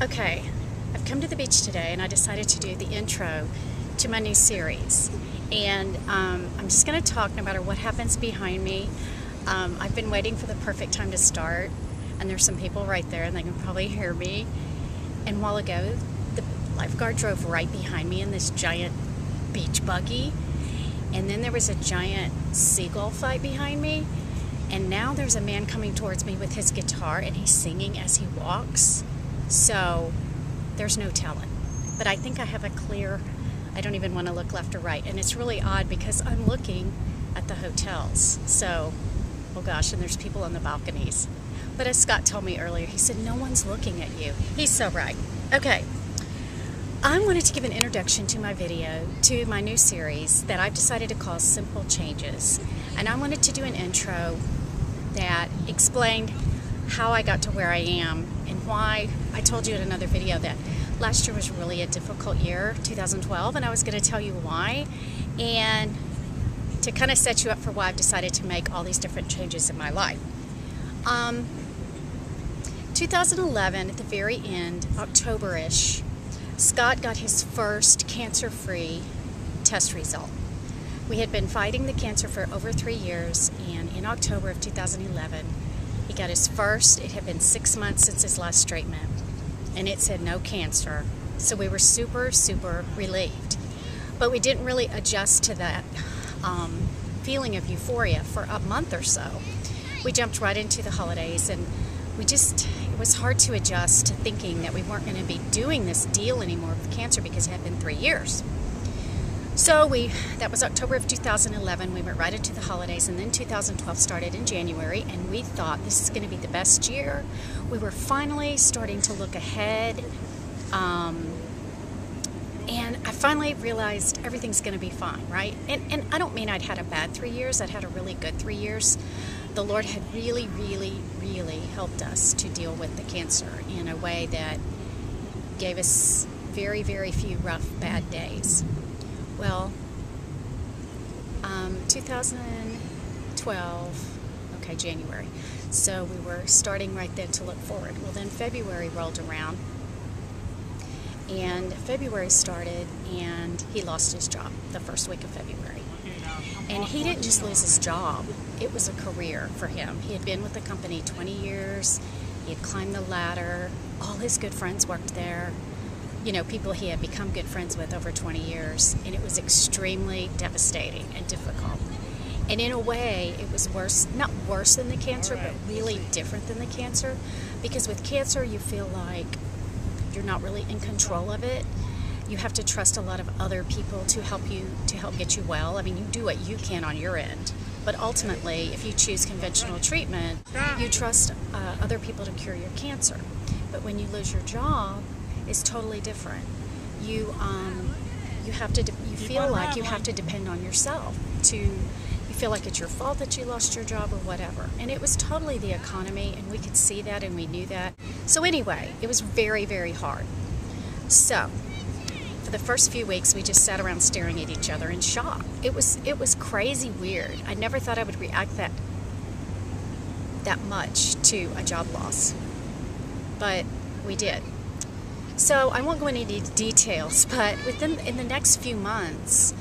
Okay, I've come to the beach today and I decided to do the intro to my new series. And I'm just going to talk no matter what happens behind me. I've been waiting for the perfect time to start, and there's some people right there and they can probably hear me. And a while ago, the lifeguard drove right behind me in this giant beach buggy. And then there was a giant seagull fight behind me. And now there's a man coming towards me with his guitar and he's singing as he walks. So there's no telling. But I think I have a clear, I don't even want to look left or right. And it's really odd because I'm looking at the hotels. So, oh gosh, and there's people on the balconies. But as Scott told me earlier, he said, no one's looking at you. He's so right. Okay. I wanted to give an introduction to my video, to my new series that I've decided to call Simple Changes. And I wanted to do an intro that explained how I got to where I am and why. I told you in another video that last year was really a difficult year, 2012, and I was going to tell you why, and to kind of set you up for why I've decided to make all these different changes in my life. 2011, at the very end, October-ish, Scott got his first cancer-free test result. We had been fighting the cancer for over 3 years, and in October of 2011, he got his first. It had been 6 months since his last treatment, and it said no cancer. So we were super, super relieved. But we didn't really adjust to that feeling of euphoria for a month or so. We jumped right into the holidays, and it was hard to adjust to thinking that we weren't going to be doing this deal anymore with cancer because it had been 3 years. So that was October of 2011. We went right into the holidays, and then 2012 started in January, and we thought this is going to be the best year. We were finally starting to look ahead, and I finally realized everything's going to be fine, right? And I don't mean I'd had a bad 3 years. I'd had a really good 3 years. The Lord had really, really, really helped us to deal with the cancer in a way that gave us very, very few rough, bad days. Well, 2012, okay, January. So we were starting right then to look forward. Well, then February rolled around, and February started, and he lost his job the first week of February. And he didn't just lose his job, it was a career for him. He had been with the company 20 years, he had climbed the ladder, all his good friends worked there. You know, people he had become good friends with over 20 years, and it was extremely devastating and difficult. And in a way, it was worse, not worse than the cancer, but really different than the cancer, because with cancer, you feel like you're not really in control of it. You have to trust a lot of other people to help get you well. I mean, you do what you can on your end, but ultimately, if you choose conventional treatment, you trust other people to cure your cancer. But when you lose your job, it's totally different. You feel like you have to depend on yourself. You feel like it's your fault that you lost your job or whatever. And it was totally the economy, and we could see that and we knew that. So anyway, it was very, very hard. So for the first few weeks, we just sat around staring at each other in shock. It was crazy weird. I never thought I would react that much to a job loss, but we did. So I won't go into details, but in the next few months,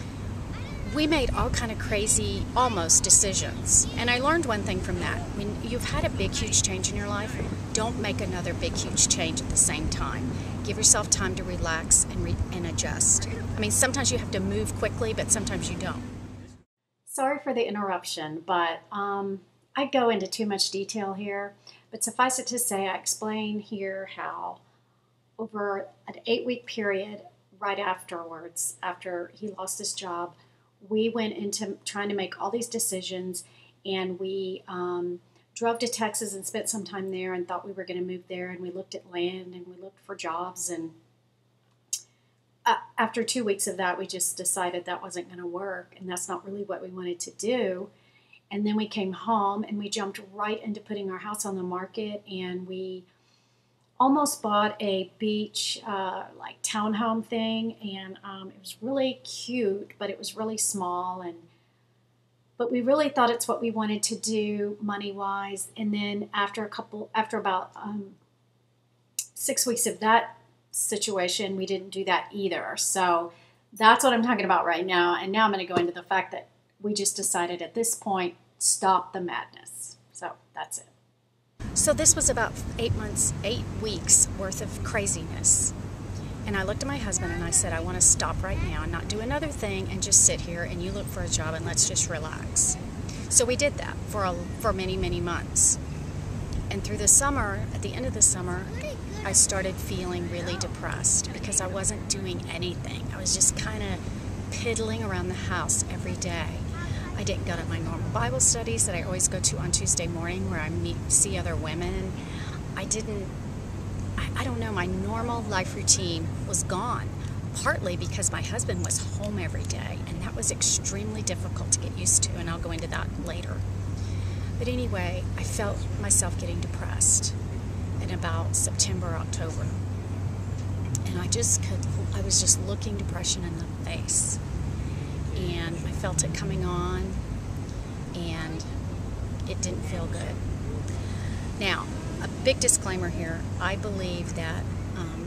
we made all kind of crazy, almost decisions. And I learned one thing from that. When you've had a big, huge change in your life, don't make another big, huge change at the same time. Give yourself time to relax and adjust. I mean, sometimes you have to move quickly, but sometimes you don't. Sorry for the interruption, but I go into too much detail here. But suffice it to say, I explain here how over an 8-week period right afterwards, after he lost his job, we went into trying to make all these decisions, and we drove to Texas and spent some time there and thought we were going to move there, and we looked at land and we looked for jobs, and after 2 weeks of that, we just decided that wasn't going to work, and that's not really what we wanted to do. And then we came home and we jumped right into putting our house on the market, and we almost bought a beach like townhome thing, and it was really cute, but it was really small, but we really thought it's what we wanted to do money wise. And then after about 6 weeks of that situation, we didn't do that either. So that's what I'm talking about right now. And now I'm going to go into the fact that we just decided at this point, stop the madness. So that's it. So this was about 8 weeks worth of craziness. And I looked at my husband and I said, I want to stop right now and not do another thing and just sit here and you look for a job and let's just relax. So we did that for many, many months. And through the summer, at the end of the summer, I started feeling really depressed because I wasn't doing anything. I was just kind of piddling around the house every day. I didn't go to my normal Bible studies that I always go to on Tuesday morning where I see other women. I don't know, my normal life routine was gone, partly because my husband was home every day, and that was extremely difficult to get used to, and I'll go into that later. But anyway, I felt myself getting depressed in about September, October. And I was just looking depression in the face. And I felt it coming on, and it didn't feel good. Now, a big disclaimer here, I believe that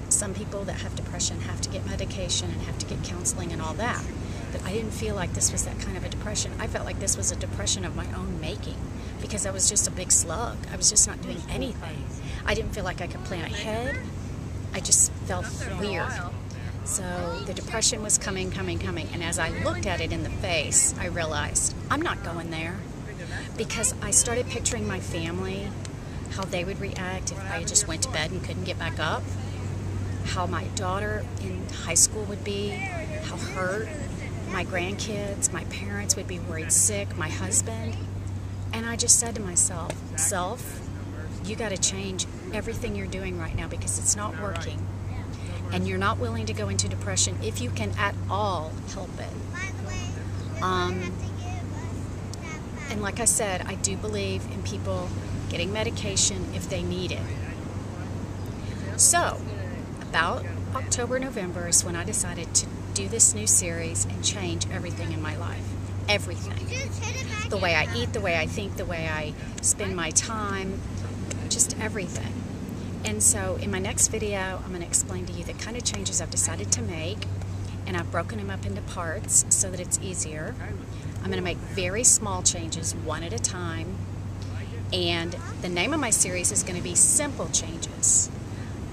some people that have depression have to get medication and have to get counseling and all that. But I didn't feel like this was that kind of a depression. I felt like this was a depression of my own making because I was just a big slug. I was just not doing anything. I didn't feel like I could plan ahead. I just felt weird. So the depression was coming. And as I looked at it in the face, I realized I'm not going there, because I started picturing my family, how they would react if I just went to bed and couldn't get back up, how my daughter in high school would be, how hurt, my grandkids, my parents would be worried sick, my husband. And I just said to myself, self, you got to change everything you're doing right now because it's not working. And you're not willing to go into depression if you can at all help it. And like I said, I do believe in people getting medication if they need it. So, about October, November is when I decided to do this new series and change everything in my life. Everything. The way I eat, the way I think, the way I spend my time, just everything. And so in my next video, I'm going to explain to you the kind of changes I've decided to make, and I've broken them up into parts so that it's easier. I'm going to make very small changes, one at a time, and the name of my series is going to be Simple Changes.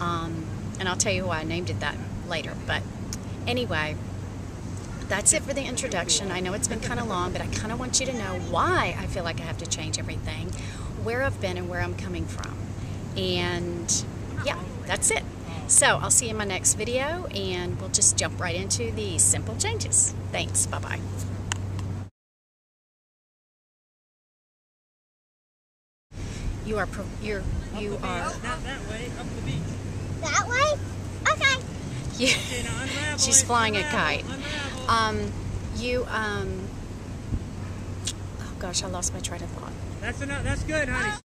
And I'll tell you why I named it that later. But anyway, that's it for the introduction. I know it's been kind of long, but I kind of want you to know why I feel like I have to change everything, where I've been and where I'm coming from. And yeah, that's it. So I'll see you in my next video, and we'll just jump right into the simple changes. Thanks. Bye-bye. You are not that way, up the beach. That way? Okay. She's flying a kite. Oh gosh, I lost my train of thought. That's good, honey.